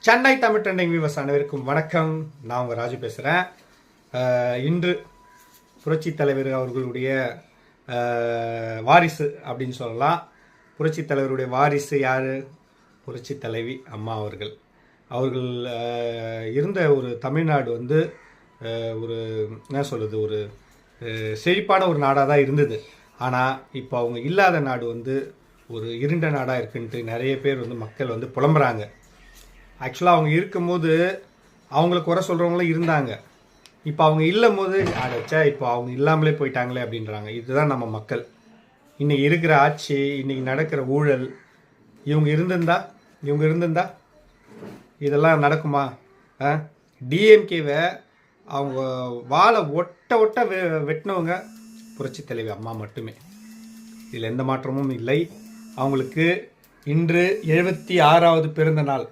Chennai Tamil trending viewers அனைவருக்கும் வணக்கம். நான் உங்கள் ராஜு பேசுகிறேன். இன்று புரட்சி தலைவர் அவர்களுடைய வாரிசு அப்படின்னு சொல்லலாம். புரட்சி தலைவருடைய வாரிசு யார்? புரட்சி தலைவி அம்மா அவர்கள். அவர்கள் இருந்த ஒரு தமிழ்நாடு வந்து ஒரு என்ன சொல்கிறது, ஒரு செழிப்பான ஒரு நாடாக தான் இருந்தது. ஆனால் இப்போ அவங்க இல்லாத நாடு வந்து ஒரு இருண்ட நாடாக இருக்குன்ட்டு நிறைய பேர் வந்து மக்கள் வந்து புலம்புறாங்க. ஆக்சுவலாக அவங்க இருக்கும்போது அவங்கள குறை சொல்கிறவங்களும் இருந்தாங்க. இப்போ அவங்க இல்லும் போது அடைச்சா இப்போ அவங்க இல்லாமலே போயிட்டாங்களே அப்படின்றாங்க. இதுதான் நம்ம மக்கள். இன்றைக்கி இருக்கிற ஆட்சி, இன்றைக்கி நடக்கிற ஊழல், இவங்க இருந்திருந்தா இதெல்லாம் நடக்குமா? டிஎம்கேவை அவங்க வாழை ஒட்ட வெட்டினவங்க புரட்சி தலைவி அம்மா மட்டுமே. இதில் எந்த மாற்றமும் இல்லை. அவங்களுக்கு இன்று 76வது பிறந்த நாள்.